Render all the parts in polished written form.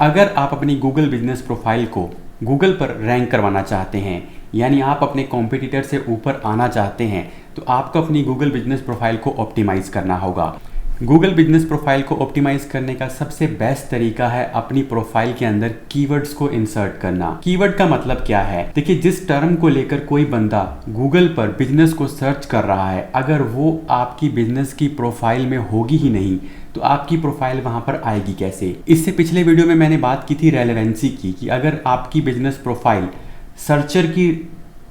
अगर आप अपनी गूगल बिजनेस प्रोफाइल को गूगल पर रैंक करवाना चाहते हैं, यानी आप अपने कॉम्पिटिटर से ऊपर आना चाहते हैं, तो आपको अपनी गूगल बिजनेस प्रोफाइल को ऑप्टिमाइज़ करना होगा। गूगल बिजनेस प्रोफाइल को ऑप्टिमाइज़ करने का सबसे बेस्ट तरीका है अपनी प्रोफाइल के अंदर कीवर्ड्स को इंसर्ट करना। कीवर्ड का मतलब क्या है? देखिए, जिस टर्म को लेकर कोई बंदा गूगल पर बिजनेस को सर्च कर रहा है, अगर वो आपकी बिजनेस की प्रोफाइल में होगी ही नहीं तो आपकी प्रोफाइल वहां पर आएगी कैसे? इससे पिछले वीडियो में मैंने बात की थी रेलेवेंसी की, कि अगर आपकी बिजनेस प्रोफाइल सर्चर की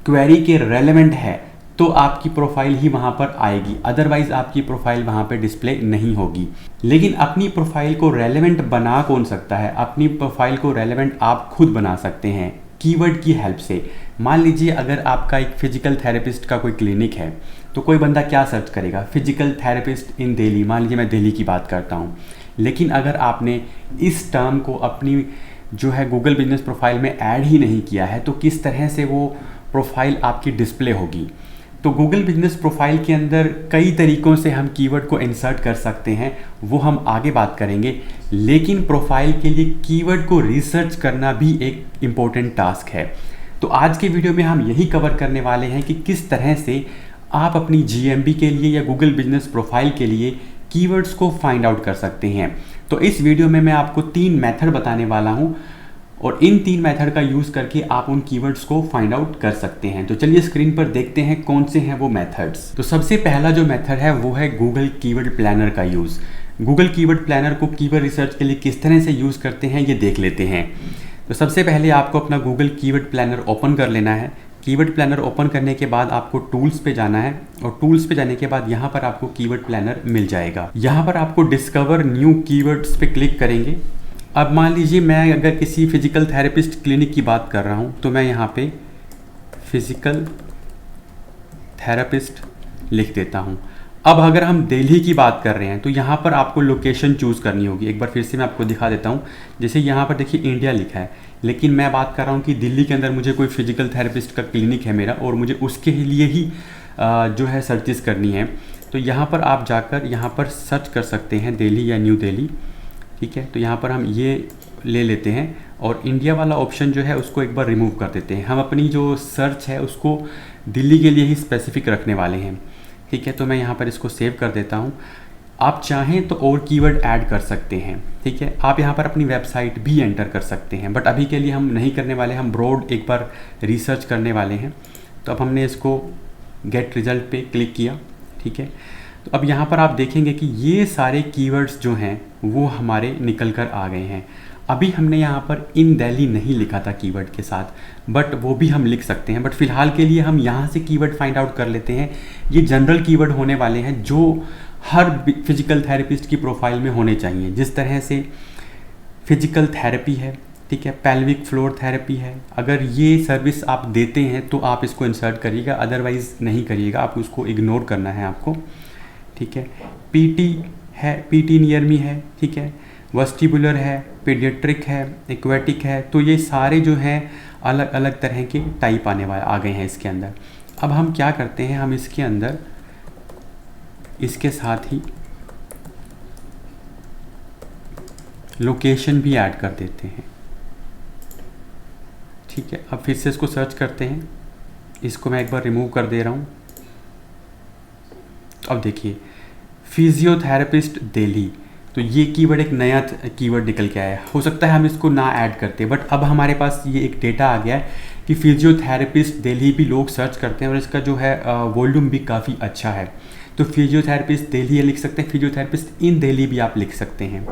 क्वेरी के रेलेवेंट है तो आपकी प्रोफाइल ही वहां पर आएगी, अदरवाइज आपकी प्रोफाइल वहां पर डिस्प्ले नहीं होगी। लेकिन अपनी प्रोफाइल को रेलेवेंट बना कौन सकता है? अपनी प्रोफाइल को रेलेवेंट आप खुद बना सकते हैं कीवर्ड की हेल्प से। मान लीजिए अगर आपका एक फिजिकल थेरेपिस्ट का कोई क्लिनिक है, तो कोई बंदा क्या सर्च करेगा? Physical therapist in Delhi. मान लीजिए मैं दिल्ली की बात करता हूँ, लेकिन अगर आपने इस टर्म को अपनी जो है गूगल बिजनेस प्रोफाइल में ऐड ही नहीं किया है, तो किस तरह से वो प्रोफाइल आपकी डिस्प्ले होगी? तो गूगल बिजनेस प्रोफाइल के अंदर कई तरीक़ों से हम कीवर्ड को इंसर्ट कर सकते हैं, वो हम आगे बात करेंगे। लेकिन प्रोफाइल के लिए कीवर्ड को रिसर्च करना भी एक इम्पोर्टेंट टास्क है। तो आज के वीडियो में हम यही कवर करने वाले हैं कि किस तरह से आप अपनी जीएमबी के लिए या गूगल बिजनेस प्रोफाइल के लिए कीवर्ड्स को फाइंड आउट कर सकते हैं। तो इस वीडियो में मैं आपको 3 मेथड बताने वाला हूँ और इन 3 मेथड का यूज़ करके आप उन कीवर्ड्स को फाइंड आउट कर सकते हैं। तो चलिए स्क्रीन पर देखते हैं कौन से हैं वो मेथड्स। तो सबसे पहला जो मेथड है वो है गूगल कीवर्ड प्लानर का यूज़। गूगल कीवर्ड प्लानर को कीवर्ड रिसर्च के लिए किस तरह से यूज़ करते हैं ये देख लेते हैं। तो सबसे पहले आपको अपना गूगल कीवर्ड प्लानर ओपन कर लेना है। कीवर्ड प्लानर ओपन करने के बाद आपको टूल्स पे जाना है और टूल्स पे जाने के बाद यहाँ पर आपको कीवर्ड प्लानर मिल जाएगा। यहाँ पर आपको डिस्कवर न्यू कीवर्ड्स पे क्लिक करेंगे। अब मान लीजिए मैं अगर किसी फिजिकल थेरेपिस्ट क्लिनिक की बात कर रहा हूँ, तो मैं यहाँ पे फिजिकल थेरेपिस्ट लिख देता हूँ। अब अगर हम दिल्ली की बात कर रहे हैं तो यहाँ पर आपको लोकेशन चूज़ करनी होगी। एक बार फिर से मैं आपको दिखा देता हूँ। जैसे यहाँ पर देखिए इंडिया लिखा है, लेकिन मैं बात कर रहा हूँ कि दिल्ली के अंदर मुझे कोई फिजिकल थेरेपिस्ट का क्लिनिक है मेरा, और मुझे उसके लिए ही जो है सर्चेस करनी है। तो यहाँ पर आप जाकर यहाँ पर सर्च कर सकते हैं दिल्ली या न्यू दिल्ली। ठीक है, तो यहाँ पर हम ये ले लेते हैं और इंडिया वाला ऑप्शन जो है उसको एक बार रिमूव कर देते हैं। हम अपनी जो सर्च है उसको दिल्ली के लिए ही स्पेसिफिक रखने वाले हैं। ठीक है, तो मैं यहाँ पर इसको सेव कर देता हूँ। आप चाहें तो और कीवर्ड ऐड कर सकते हैं। ठीक है, आप यहाँ पर अपनी वेबसाइट भी एंटर कर सकते हैं, बट अभी के लिए हम नहीं करने वाले, हम ब्रॉड एक बार रिसर्च करने वाले हैं। तो अब हमने इसको गेट रिजल्ट पे क्लिक किया। ठीक है, तो अब यहाँ पर आप देखेंगे कि ये सारे कीवर्ड्स जो हैं वो हमारे निकल कर आ गए हैं। अभी हमने यहाँ पर इन दिल्ली नहीं लिखा था कीवर्ड के साथ, बट वो भी हम लिख सकते हैं। बट फिलहाल के लिए हम यहाँ से कीवर्ड फाइंड आउट कर लेते हैं। ये जनरल कीवर्ड होने वाले हैं जो हर फिजिकल थेरेपिस्ट की प्रोफाइल में होने चाहिए। जिस तरह से फिजिकल थेरेपी है, ठीक है, पेल्विक फ्लोर थेरेपी है, अगर ये सर्विस आप देते हैं तो आप इसको इंसर्ट करिएगा, अदरवाइज़ नहीं करिएगा, आप उसको इग्नोर करना है आपको। ठीक है, पीटी है, पीटी नियर मी है, ठीक है, वेस्टिबुलर है, पीडियाट्रिक है, एक्वेटिक है। तो ये सारे जो हैं अलग अलग तरह के टाइप आ गए हैं इसके अंदर। अब हम क्या करते हैं, हम इसके अंदर इसके साथ ही लोकेशन भी ऐड कर देते हैं। ठीक है, अब फिर से इसको सर्च करते हैं। इसको मैं एक बार रिमूव कर दे रहा हूँ। अब देखिए फिजियोथेरेपिस्ट दिल्ली, तो ये कीवर्ड एक नया कीवर्ड निकल के आया है। हो सकता है हम इसको ना ऐड करते, बट अब हमारे पास ये एक डेटा आ गया है कि फिजियोथेरेपिस्ट दिल्ली भी लोग सर्च करते हैं और इसका जो है वॉल्यूम भी काफ़ी अच्छा है। तो फिजियोथेरेपिस्ट दिल्ली लिख सकते हैं, फिजियोथेरेपिस्ट इन दिल्ली भी आप लिख सकते हैं।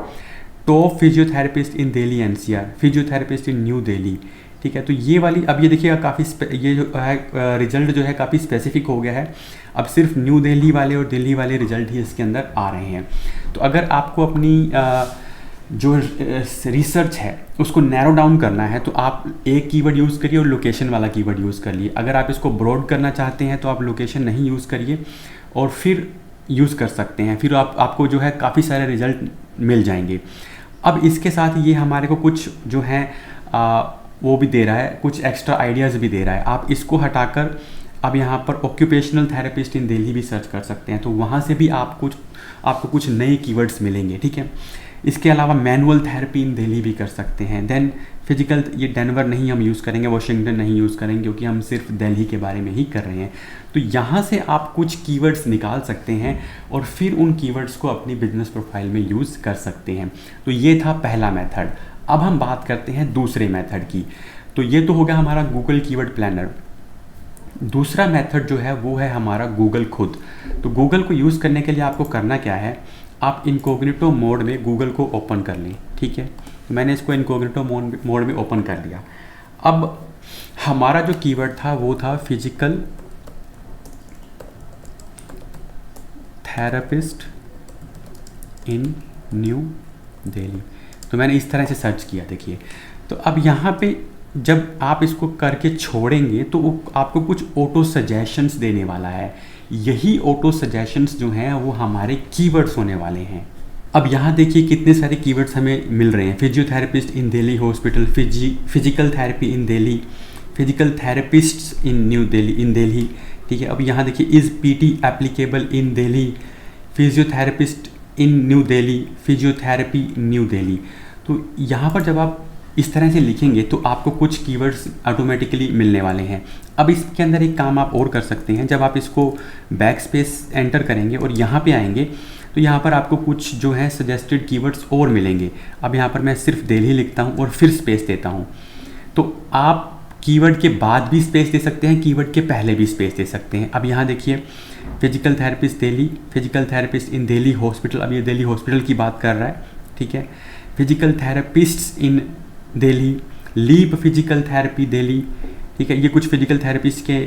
टॉप फिजियोथेरेपिस्ट इन दिल्ली एनसीआर, फिजियोथेरेपिस्ट इन न्यू दिल्ली। ठीक है, तो ये वाली अब ये देखिएगा काफ़ी ये जो है रिजल्ट जो है काफ़ी स्पेसिफिक हो गया है। अब सिर्फ न्यू दिल्ली वाले और दिल्ली वाले रिजल्ट ही इसके अंदर आ रहे हैं। तो अगर आपको अपनी जो रिसर्च है उसको नैरो डाउन करना है तो आप एक कीवर्ड यूज़ करिए और लोकेशन वाला कीवर्ड यूज़ कर लिए। अगर आप इसको ब्रॉड करना चाहते हैं तो आप लोकेशन नहीं यूज़ करिए और फिर यूज़ कर सकते हैं, फिर आपको जो है काफ़ी सारे रिजल्ट मिल जाएंगे। अब इसके साथ ये हमारे को कुछ जो है वो भी दे रहा है, कुछ एक्स्ट्रा आइडियाज़ भी दे रहा है। आप इसको हटाकर अब यहाँ पर ऑक्यूपेशनल थेरेपिस्ट इन दिल्ली भी सर्च कर सकते हैं, तो वहाँ से भी आपको कुछ नए कीवर्ड्स मिलेंगे। ठीक है, इसके अलावा मैनुअल थेरेपी इन दिल्ली भी कर सकते हैं। देन फिजिकल, ये डेनवर नहीं हम यूज़ करेंगे, वॉशिंगटन नहीं यूज़ करेंगे, क्योंकि हम सिर्फ दिल्ली के बारे में ही कर रहे हैं। तो यहाँ से आप कुछ कीवर्ड्स निकाल सकते हैं और फिर उन कीवर्ड्स को अपनी बिजनेस प्रोफाइल में यूज़ कर सकते हैं। तो ये था पहला मेथड। अब हम बात करते हैं दूसरे मेथड की। तो ये तो हो गया हमारा गूगल कीवर्ड प्लानर। दूसरा मेथड जो है वो है हमारा गूगल खुद। तो गूगल को यूज़ करने के लिए आपको करना क्या है, आप इनकॉग्निटो मोड में गूगल को ओपन कर लें, ठीक है। तो मैंने इसको इनकॉग्निटो मोड में ओपन कर लिया। अब हमारा जो कीवर्ड था वो था फिजिकल थेरेपिस्ट इन न्यू दिल्ली। तो मैंने इस तरह से सर्च किया, देखिए। तो अब यहाँ पे जब आप इसको करके छोड़ेंगे तो आपको कुछ ऑटो सजेशंस देने वाला है। यही ऑटो सजेशंस जो हैं वो हमारे कीवर्ड्स होने वाले हैं। अब यहाँ देखिए कितने सारे कीवर्ड्स हमें मिल रहे हैं। फिजियोथेरेपिस्ट इन दिल्ली हॉस्पिटल, फिजिकल थेरेपी इन दिल्ली, फिजिकल थेरेपिस्ट्स इन न्यू दिल्ली, इन दिल्ली, ठीक है। अब यहाँ देखिए is PT applicable in Delhi, physiotherapist in new Delhi, physiotherapy new Delhi. तो यहाँ पर जब आप इस तरह से लिखेंगे तो आपको कुछ कीवर्ड्स ऑटोमेटिकली मिलने वाले हैं। अब इसके अंदर एक काम आप और कर सकते हैं, जब आप इसको बैक स्पेस एंटर करेंगे और यहाँ पे आएंगे तो यहाँ पर आपको कुछ जो है सजेस्टेड कीवर्ड्स और मिलेंगे। अब यहाँ पर मैं सिर्फ दिल्ली लिखता हूँ और फिर स्पेस देता हूँ। तो आप कीवर्ड के बाद भी स्पेस दे सकते हैं, कीवर्ड के पहले भी स्पेस दे सकते हैं। अब यहाँ देखिए physical therapist Delhi, physical therapist in Delhi hospital, अब ये दिल्ली हॉस्पिटल की बात कर रहा है, ठीक है। Physical therapists in Delhi, leap physical therapy Delhi, ठीक है। ये कुछ फिजिकल थेरेपिस्ट के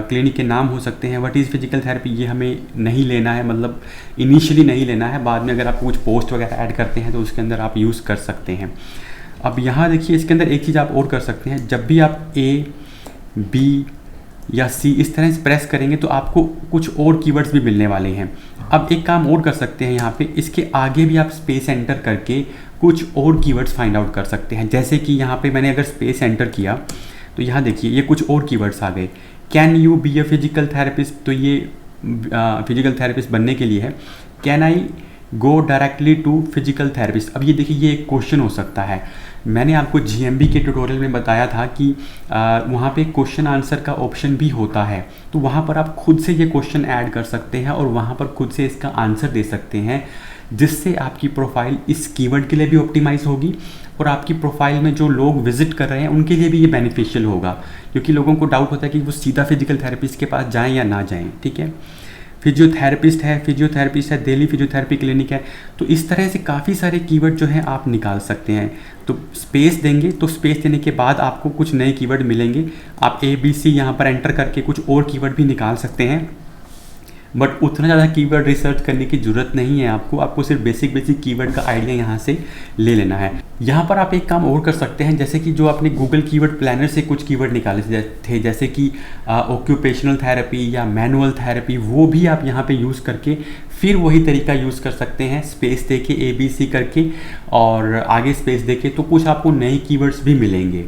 क्लिनिक के नाम हो सकते हैं। व्हाट इज़ फिजिकल थेरेपी, ये हमें नहीं लेना है, मतलब इनिशियली नहीं लेना है। बाद में अगर आप कुछ पोस्ट वगैरह ऐड करते हैं तो उसके अंदर आप यूज़ कर सकते हैं। अब यहाँ देखिए इसके अंदर एक चीज़ आप और कर सकते हैं, जब भी आप ए, बी या सी इस तरह से प्रेस करेंगे तो आपको कुछ और कीवर्ड्स भी मिलने वाले हैं। अब एक काम और कर सकते हैं, यहाँ पे इसके आगे भी आप स्पेस एंटर करके कुछ और कीवर्ड्स फाइंड आउट कर सकते हैं। जैसे कि यहाँ पे मैंने अगर स्पेस एंटर किया तो यहाँ देखिए ये कुछ और कीवर्ड्स आ गए। Can you be a physical therapist, तो ये फिजिकल थेरेपिस्ट बनने के लिए है। Can I go directly to physical therapist, अब ये देखिए ये एक क्वेश्चन हो सकता है। मैंने आपको GMB के ट्यूटोरियल में बताया था कि वहाँ पे क्वेश्चन आंसर का ऑप्शन भी होता है। तो वहाँ पर आप खुद से ये क्वेश्चन ऐड कर सकते हैं और वहाँ पर खुद से इसका आंसर दे सकते हैं, जिससे आपकी प्रोफाइल इस कीवर्ड के लिए भी ऑप्टिमाइज होगी और आपकी प्रोफाइल में जो लोग विजिट कर रहे हैं उनके लिए भी ये बेनिफिशियल होगा। क्योंकि लोगों को डाउट होता है कि वो सीधा फिजिकल थेरेपिस्ट के पास जाएँ या ना जाएँ, ठीक है। फिजियोथेरेपिस्ट है, दिल्ली फिजियोथेरेपी क्लिनिक है। तो इस तरह से काफ़ी सारे कीवर्ड जो हैं आप निकाल सकते हैं। तो स्पेस देंगे तो स्पेस देने के बाद आपको कुछ नए कीवर्ड मिलेंगे। आप ABC यहाँ पर एंटर करके कुछ और कीवर्ड भी निकाल सकते हैं, बट उतना ज़्यादा कीवर्ड रिसर्च करने की ज़रूरत नहीं है आपको सिर्फ बेसिक कीवर्ड का आइडिया यहाँ से ले लेना है। यहाँ पर आप एक काम और कर सकते हैं, जैसे कि जो आपने गूगल कीवर्ड प्लानर से कुछ कीवर्ड निकाले थे, जैसे कि ऑक्यूपेशनल थेरेपी या मैनुअल थेरेपी, वो भी आप यहाँ पे यूज़ करके फिर वही तरीका यूज़ कर सकते हैं, स्पेस दे के ABC करके और आगे स्पेस दे के, तो कुछ आपको नए कीवर्ड्स भी मिलेंगे।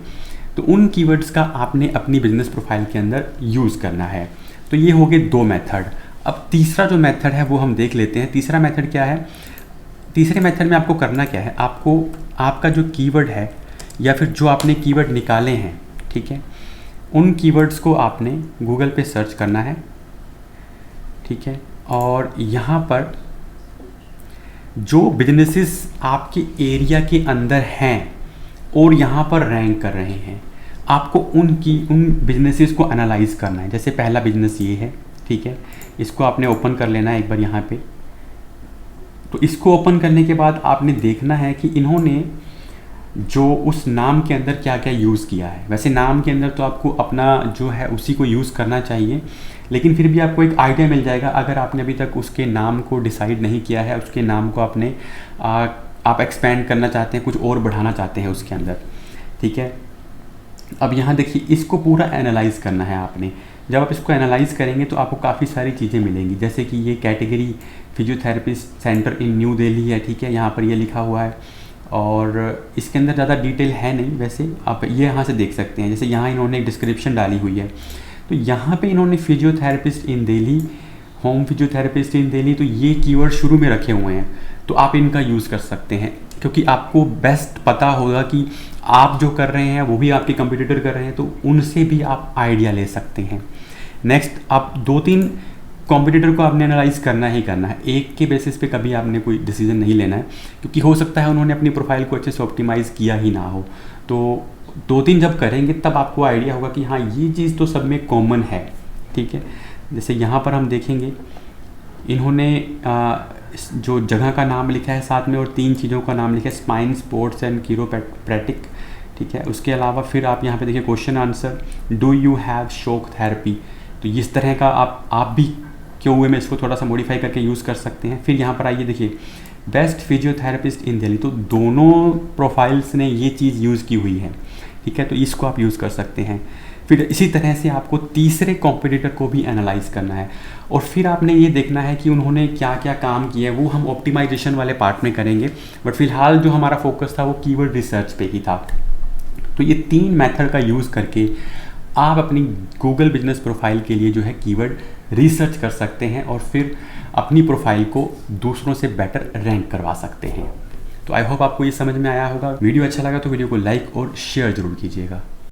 तो उन कीवर्ड्स का आपने अपनी बिजनेस प्रोफाइल के अंदर यूज़ करना है। तो ये हो गए 2 मेथड। अब तीसरा जो मेथड है वो हम देख लेते हैं। तीसरा मेथड क्या है? तीसरे मेथड में आपको करना क्या है, आपको आपका जो कीवर्ड है या फिर जो आपने कीवर्ड निकाले हैं, ठीक है, उन कीवर्ड्स को आपने गूगल पे सर्च करना है, ठीक है। और यहाँ पर जो बिजनेसेस आपके एरिया के अंदर हैं और यहाँ पर रैंक कर रहे हैं, आपको उन बिजनेसेस को एनालाइज करना है। जैसे पहला बिजनेस ये है, ठीक है, इसको आपने ओपन कर लेना है एक बार यहाँ पे। तो इसको ओपन करने के बाद आपने देखना है कि इन्होंने जो उस नाम के अंदर क्या क्या यूज़ किया है। वैसे नाम के अंदर तो आपको अपना जो है उसी को यूज़ करना चाहिए, लेकिन फिर भी आपको एक आइडिया मिल जाएगा अगर आपने अभी तक उसके नाम को डिसाइड नहीं किया है, उसके नाम को आपने आप एक्सपेंड करना चाहते हैं, कुछ और बढ़ाना चाहते हैं उसके अंदर, ठीक है। अब यहाँ देखिए इसको पूरा एनालाइज करना है आपने। जब आप इसको एनालाइज करेंगे तो आपको काफ़ी सारी चीज़ें मिलेंगी, जैसे कि ये कैटेगरी फिजियोथेरेपिस्ट सेंटर इन न्यू दिल्ली है, ठीक है, यहाँ पर ये लिखा हुआ है और इसके अंदर ज़्यादा डिटेल है नहीं। वैसे आप ये यहाँ से देख सकते हैं, जैसे यहाँ इन्होंने एक डिस्क्रिप्शन डाली हुई है। तो यहाँ पे इन्होंने फिजियोथेरेपिस्ट इन दिल्ली, होम फिजियोथेरेपिस्ट इन दिल्ली, तो ये कीवर्ड शुरू में रखे हुए हैं, तो आप इनका यूज़ कर सकते हैं। क्योंकि आपको बेस्ट पता होगा कि आप जो कर रहे हैं वो भी आपके कंपटीटर कर रहे हैं, तो उनसे भी आप आइडिया ले सकते हैं। नेक्स्ट, आप 2-3 कॉम्पिटिटर को आपने एनालाइज करना ही करना है, एक के बेसिस पे कभी आपने कोई डिसीजन नहीं लेना है, क्योंकि हो सकता है उन्होंने अपनी प्रोफाइल को अच्छे से ऑप्टिमाइज़ किया ही ना हो। तो 2-3 जब करेंगे तब आपको आइडिया होगा कि हाँ ये चीज़ तो सब में कॉमन है, ठीक है। जैसे यहाँ पर हम देखेंगे इन्होंने जो जगह का नाम लिखा है साथ में और 3 चीज़ों का नाम लिखा है, स्पाइन, स्पोर्ट्स एंड कीरोप्रैक्टिक, ठीक है। उसके अलावा फिर आप यहाँ पे देखिए question answer, do you have shock therapy, तो इस तरह का आप भी क्यों में इसको थोड़ा सा मॉडिफाई करके यूज़ कर सकते हैं। फिर यहाँ पर आइए देखिए बेस्ट फिजियोथेरेपिस्ट इन दिल्ली, तो दोनों प्रोफाइल्स ने ये चीज़ यूज़ की हुई है, ठीक है, तो इसको आप यूज़ कर सकते हैं। फिर इसी तरह से आपको तीसरे कॉम्पिटिटर को भी एनालाइज करना है और फिर आपने ये देखना है कि उन्होंने क्या क्या काम किया है, वो हम ऑप्टिमाइजेशन वाले पार्ट में करेंगे, बट फिलहाल जो हमारा फोकस था वो कीवर्ड रिसर्च पे ही था। तो ये 3 मेथड का यूज़ करके आप अपनी गूगल बिजनेस प्रोफाइल के लिए जो है कीवर्ड रिसर्च कर सकते हैं और फिर अपनी प्रोफाइल को दूसरों से बेटर रैंक करवा सकते हैं। तो आई होप आपको ये समझ में आया होगा। वीडियो अच्छा लगा तो वीडियो को लाइक और शेयर जरूर कीजिएगा।